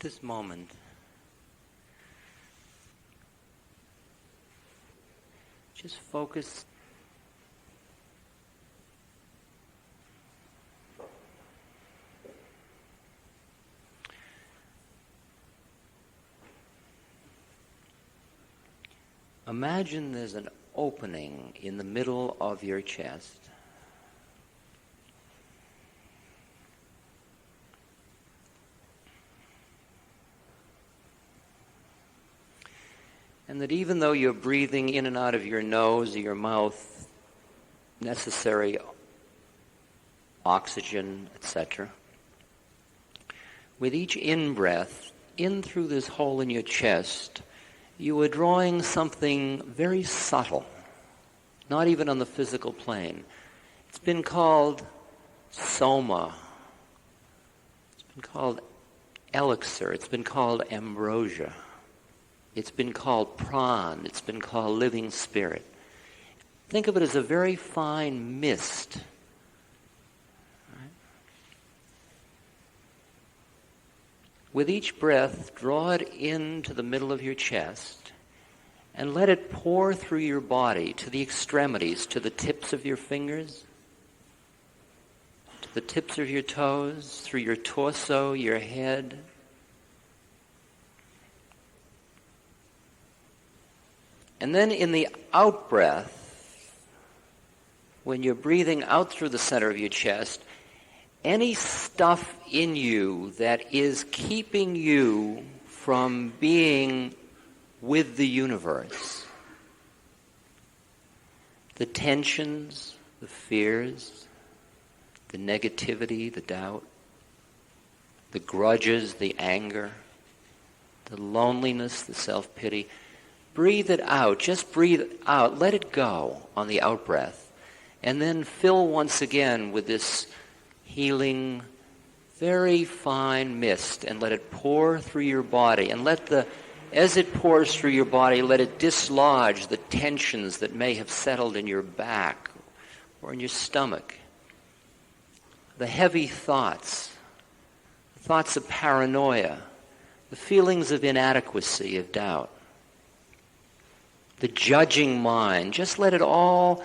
this moment, just focus imagine there's an opening in the middle of your chest. And that even though you're breathing in and out of your nose or your mouth, necessary oxygen, etc., with each in-breath, in through this hole in your chest, you are drawing something very subtle, not even on the physical plane. It's been called Soma. It's been called elixir. It's been called ambrosia. It's been called pran. It's been called living spirit. Think of it as a very fine mist. Right? With each breath, draw it into the middle of your chest and let it pour through your body to the extremities, to the tips of your fingers, to the tips of your toes, through your torso, your head. And then in the out-breath, when you're breathing out through the center of your chest, any stuff in you that is keeping you from being with the universe, the tensions, the fears, the negativity, the doubt, the grudges, the anger, the loneliness, the self-pity, breathe it out. Just breathe out. Let it go on the out-breath. And then fill once again with this healing, very fine mist and let it pour through your body. And as it pours through your body, let it dislodge the tensions that may have settled in your back or in your stomach. The heavy thoughts of paranoia, the feelings of inadequacy, of doubt. The judging mind, just let it all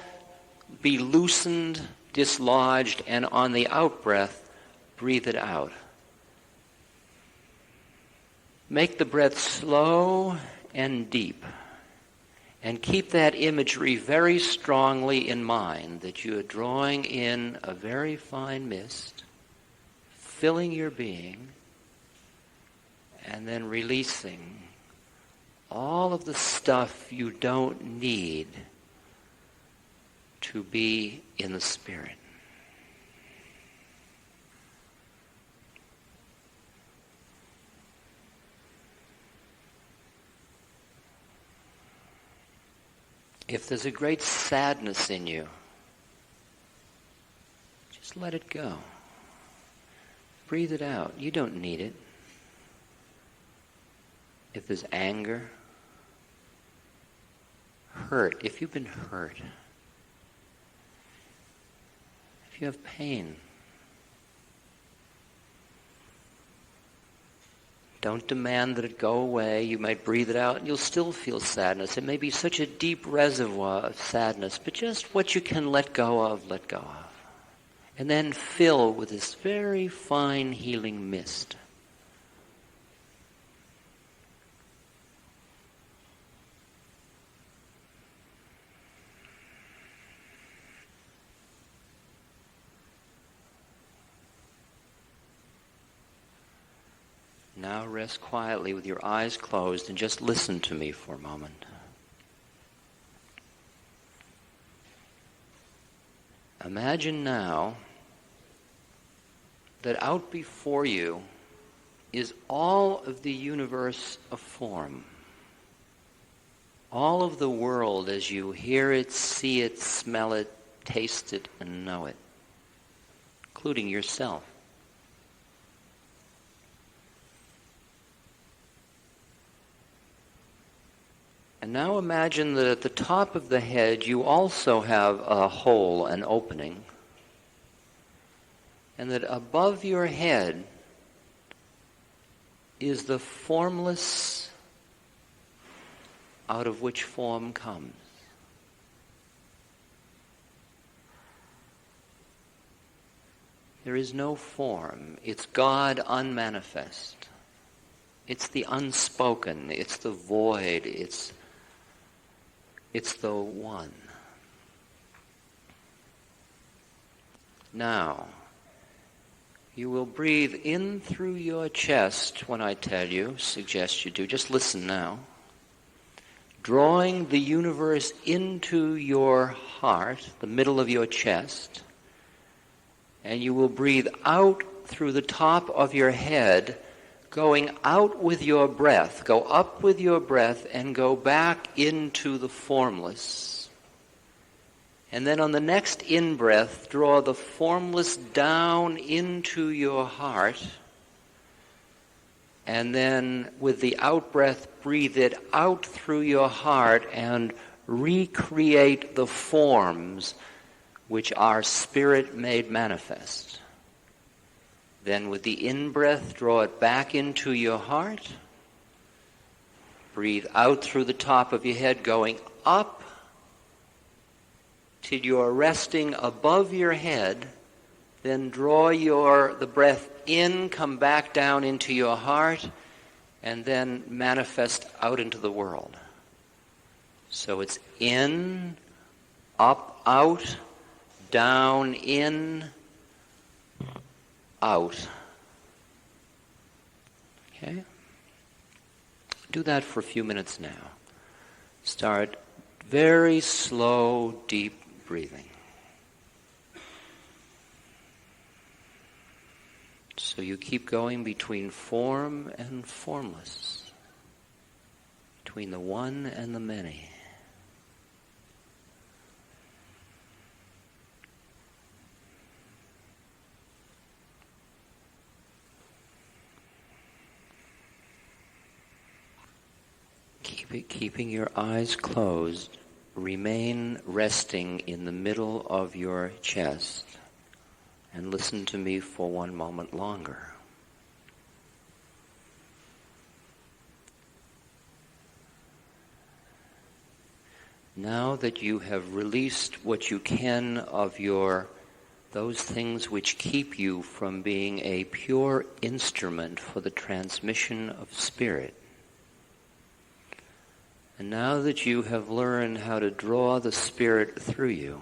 be loosened, dislodged, and on the out-breath, breathe it out. Make the breath slow and deep, and keep that imagery very strongly in mind, that you are drawing in a very fine mist, filling your being, and then releasing all of the stuff you don't need to be in the spirit. If there's a great sadness in you, just let it go. Breathe it out. You don't need it. If there's anger, hurt, if you've been hurt, if you have pain, don't demand that it go away. You might breathe it out and you'll still feel sadness. It may be such a deep reservoir of sadness, but just what you can let go of, let go of. And then fill with this very fine healing mist. Now rest quietly with your eyes closed and just listen to me for a moment. Imagine now that out before you is all of the universe of form. All of the world as you hear it, see it, smell it, taste it, and know it, including yourself. And now imagine that at the top of the head you also have a hole, an opening, and that above your head is the formless out of which form comes. There is no form. It's God unmanifest. It's the unspoken. It's the void. It's the one. Now, you will breathe in through your chest when I tell you, suggest you do. Just listen now. Drawing the universe into your heart, the middle of your chest, and you will breathe out through the top of your head, going out with your breath. Go up with your breath and go back into the formless. And then on the next in-breath, draw the formless down into your heart. And then with the out-breath, breathe it out through your heart and recreate the forms which are spirit made manifest. Then with the in-breath, draw it back into your heart. Breathe out through the top of your head, going up till you're resting above your head. Then draw the breath in, come back down into your heart, and then manifest out into the world. So it's in, up, out, down, in, out. Okay? Do that for a few minutes now. Start very slow, deep breathing. So you keep going between form and formless, between the one and the many. Keeping your eyes closed, remain resting in the middle of your chest and listen to me for one moment longer. Now that you have released what you can of those things which keep you from being a pure instrument for the transmission of spirit, and now that you have learned how to draw the Spirit through you,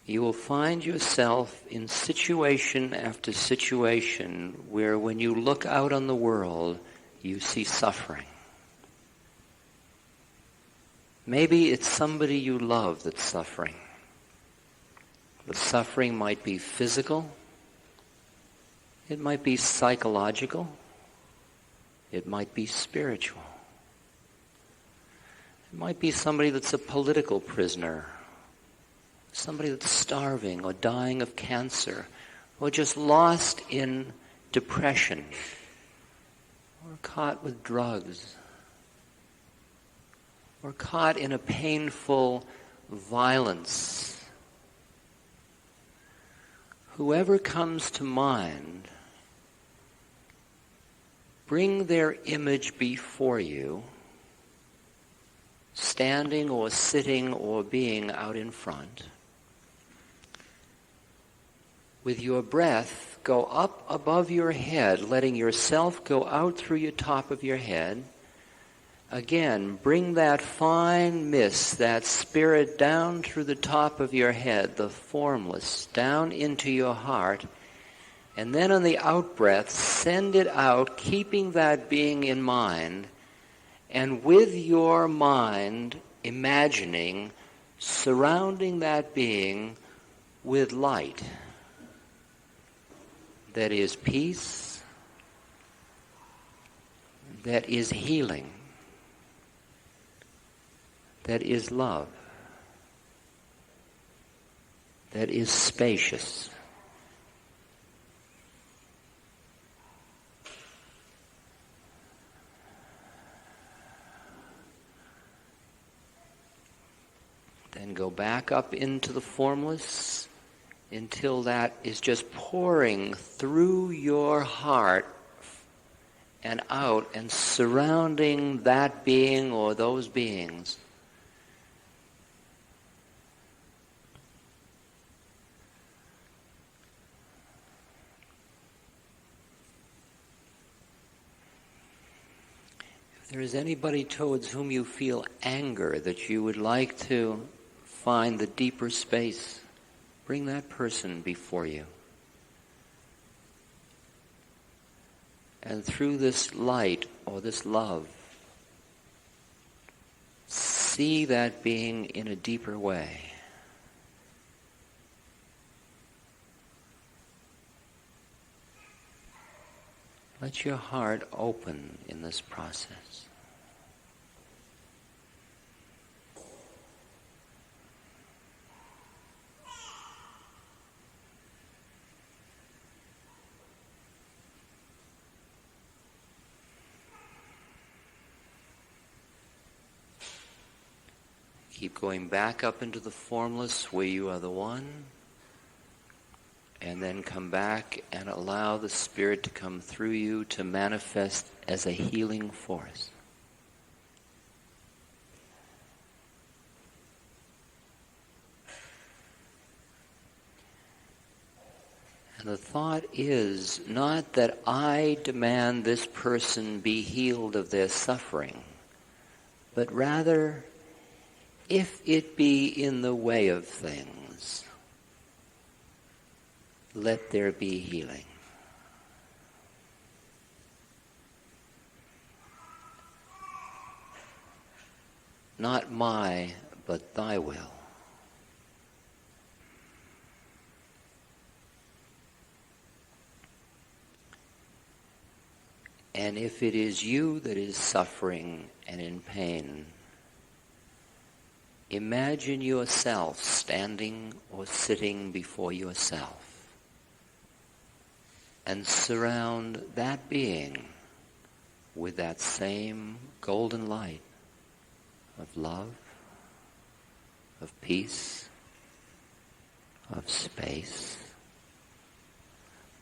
you will find yourself in situation after situation where when you look out on the world, you see suffering. Maybe it's somebody you love that's suffering. The suffering might be physical. It might be psychological. It might be spiritual. It might be somebody that's a political prisoner, somebody that's starving or dying of cancer, or just lost in depression, or caught with drugs, or caught in a painful violence. Whoever comes to mind, bring their image before you, standing or sitting or being out in front. With your breath, go up above your head, letting yourself go out through your top of your head. Again, bring that fine mist, that spirit down through the top of your head, the formless, down into your heart. And then on the out-breath, send it out, keeping that being in mind, and with your mind, imagining, surrounding that being with light. That is peace, that is healing, that is love, that is spacious. Then go back up into the formless, until that is just pouring through your heart and out and surrounding that being or those beings. If there is anybody towards whom you feel anger that you would like to find the deeper space, bring that person before you. And through this light or this love, see that being in a deeper way. Let your heart open in this process. Keep going back up into the formless where you are the one, and then come back and allow the Spirit to come through you to manifest as a healing force. And the thought is not that I demand this person be healed of their suffering, but rather, if it be in the way of things, let there be healing. Not my, but thy will. And if it is you that is suffering and in pain, imagine yourself standing or sitting before yourself and surround that being with that same golden light of love, of peace, of space,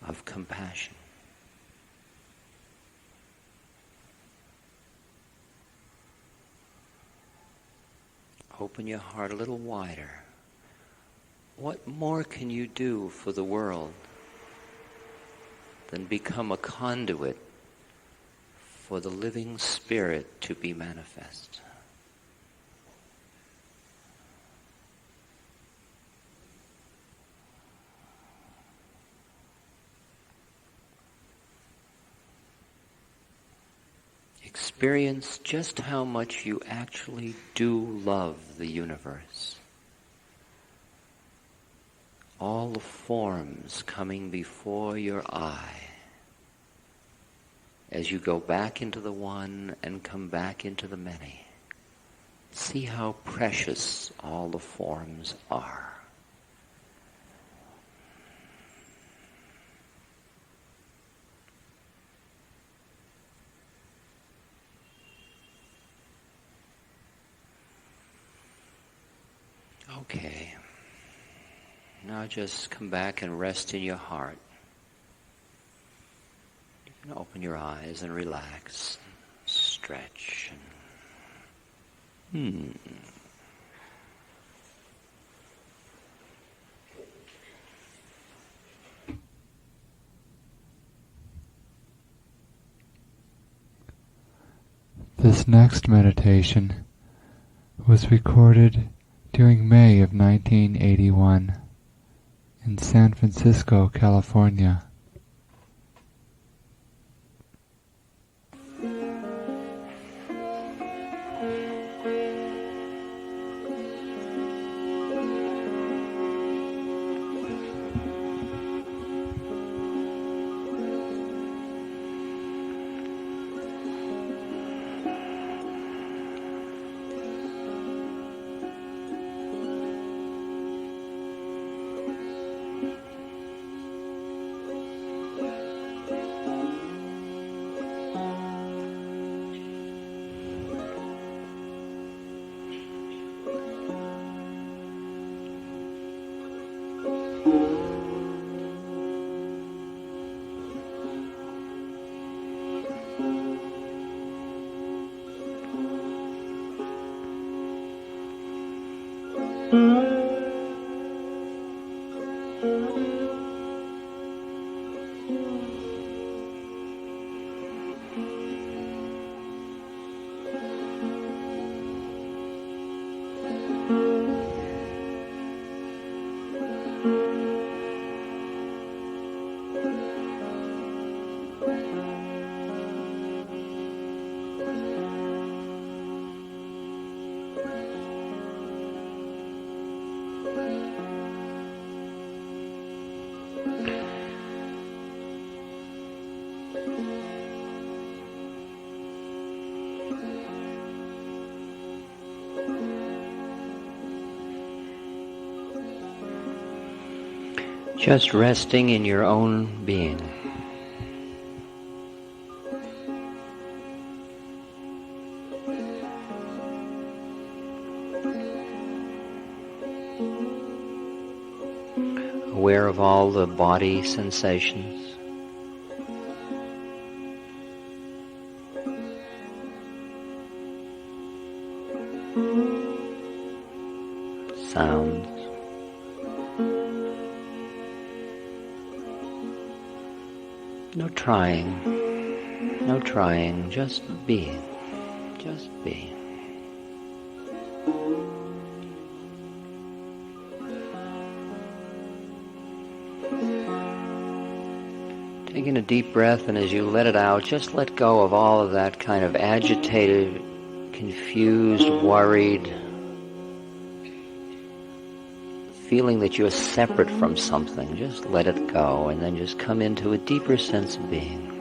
of compassion. Open your heart a little wider. What more can you do for the world than become a conduit for the living Spirit to be manifest? Experience just how much you actually do love the universe. All the forms coming before your eye as you go back into the one and come back into the many. See how precious all the forms are. Okay. Now just come back and rest in your heart. You can open your eyes and relax, stretch. This next meditation was recorded during May of 1981 in San Francisco, California. Just resting in your own being. Aware of all the body sensations. Sounds. No trying, just being, just be. Taking a deep breath, and as you let it out, just let go of all of that kind of agitated, confused, worried feeling that you're separate from something. Just let it go, and then just come into a deeper sense of being.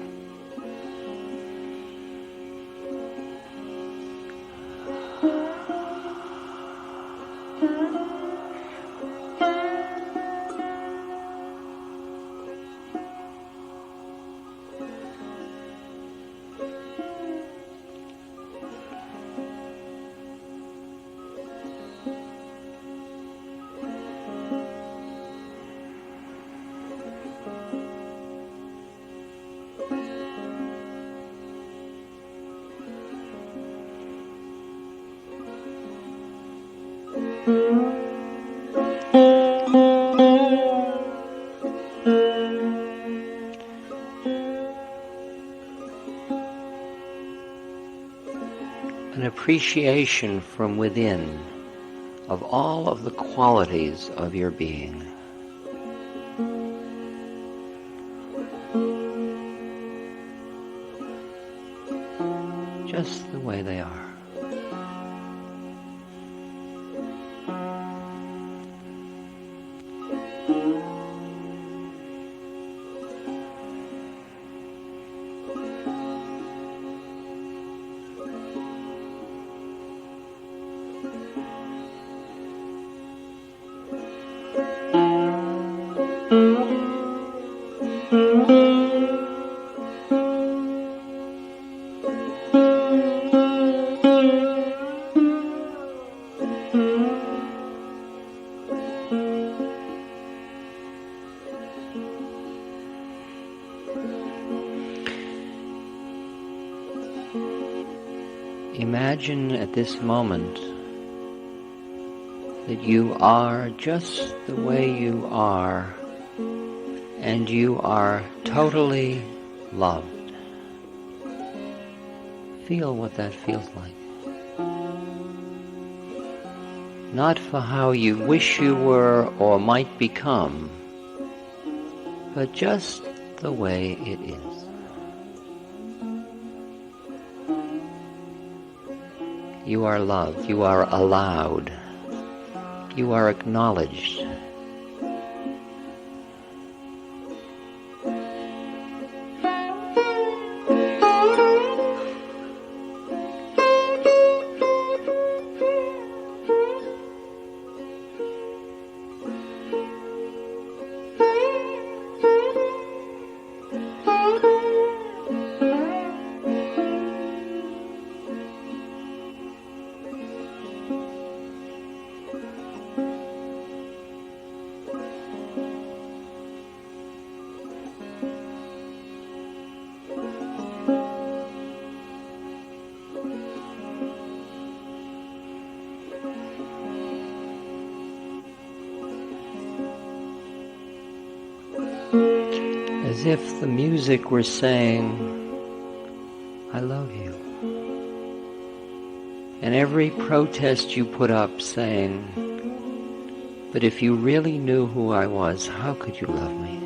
An appreciation from within of all of the qualities of your being. Just the way they are. Imagine at this moment that you are just the way you are, and you are totally loved. Feel what that feels like. Not for how you wish you were or might become, but just the way it is. You are loved, you are allowed, you are acknowledged. as if the music were saying, I love you. And every protest you put up saying, but if you really knew who I was, how could you love me?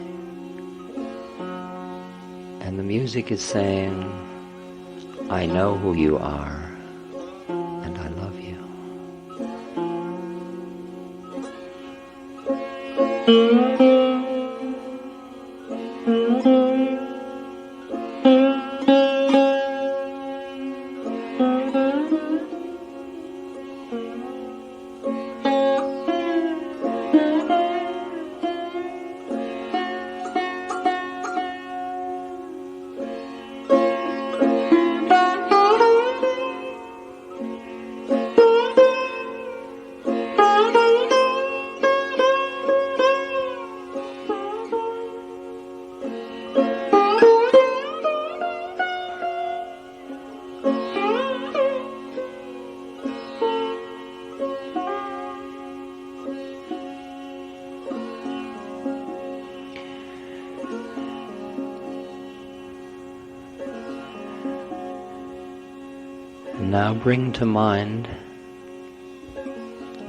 And the music is saying, I know who you are, and I love you. Now bring to mind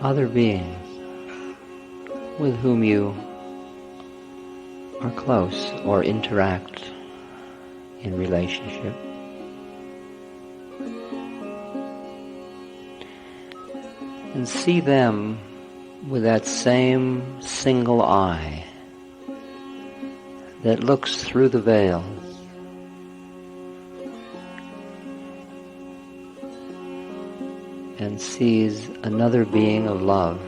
other beings with whom you are close or interact in relationship. And see them with that same single eye that looks through the veils. And sees another being of love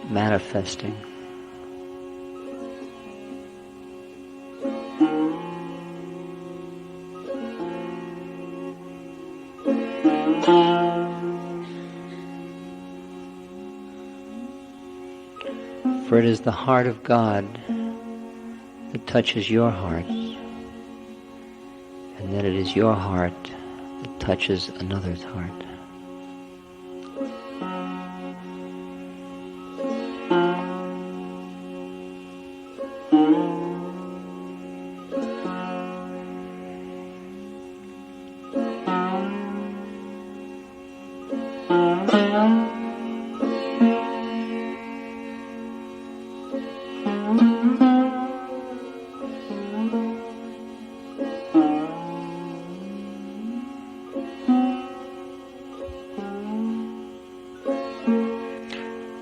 manifesting. For it is the heart of God that touches your heart. And then it is your heart that touches another's heart.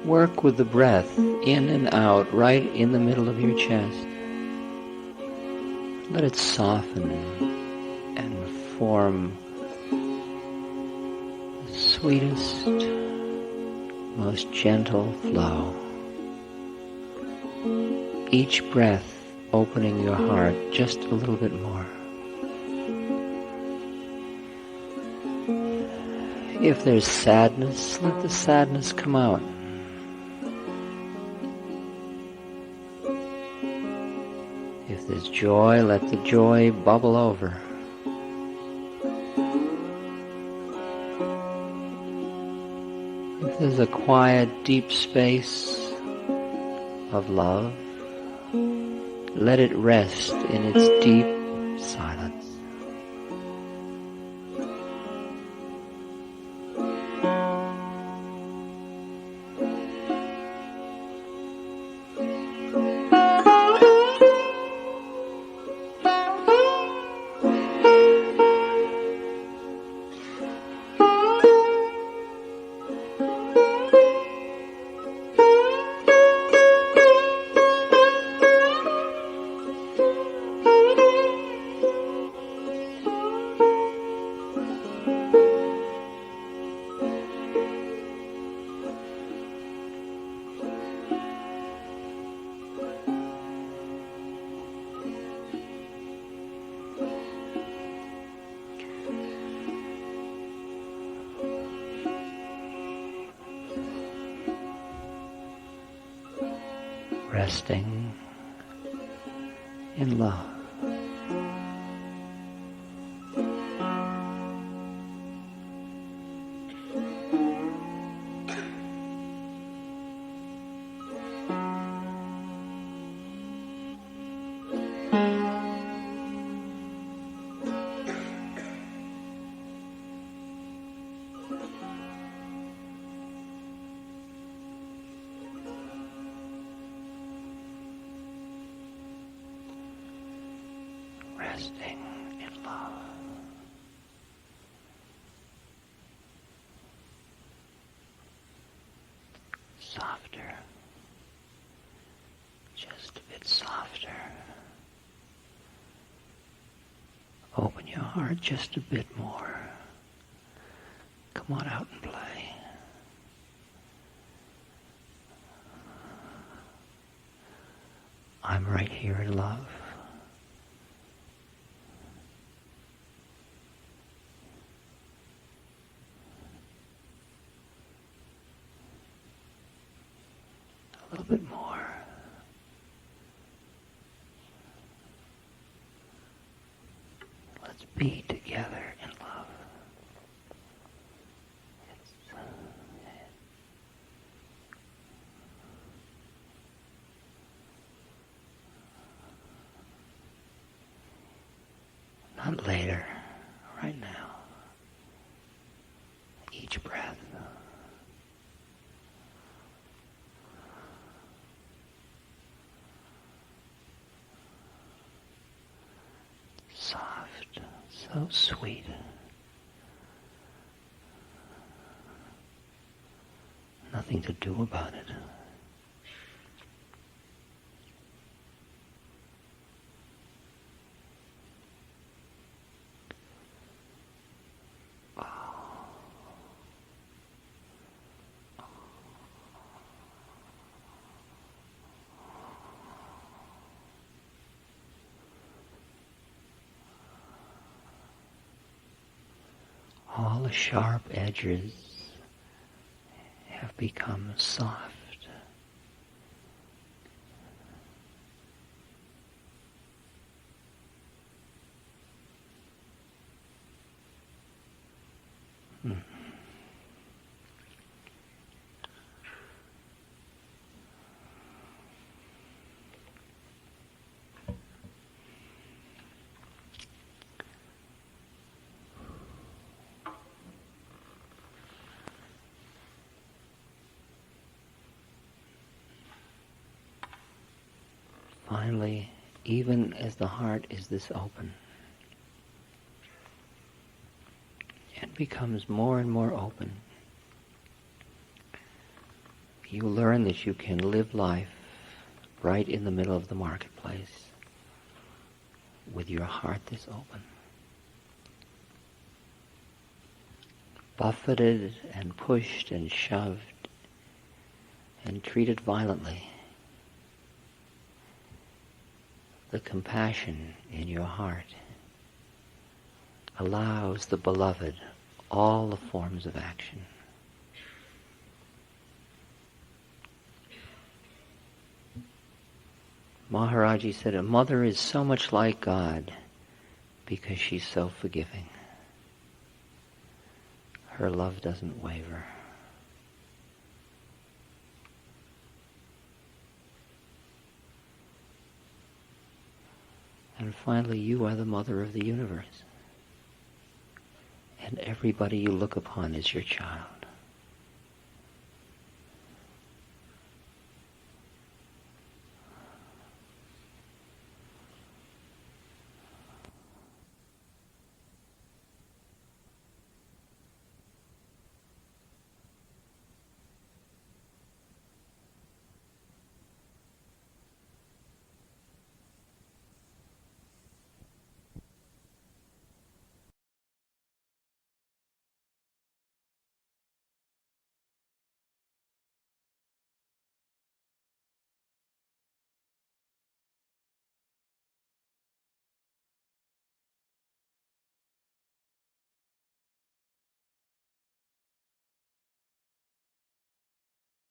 Work with the breath in and out right in the middle of your chest. Let it soften and form the sweetest, most gentle flow. Each breath opening your heart just a little bit more. If there's sadness, let the sadness come out. If there's joy, let the joy bubble over. If there's a quiet, deep space of love, let it rest in its deep silence. Resting in love. resting in love. Softer. Just a bit softer. Open your heart just a bit more. Come on out and play. I'm right here in love. A little bit more. Let's be together in love. Not later, right now. Each breath. Soft, so sweet. Nothing to do about it. All the sharp edges have become soft. Finally, even as the heart is this open, it becomes more and more open. You learn that you can live life right in the middle of the marketplace with your heart this open. Buffeted and pushed and shoved and treated violently. The compassion in your heart allows the beloved all the forms of action. Maharaji said, a mother is so much like God because she's so forgiving. Her love doesn't waver. And finally, you are the mother of the universe. And everybody you look upon is your child.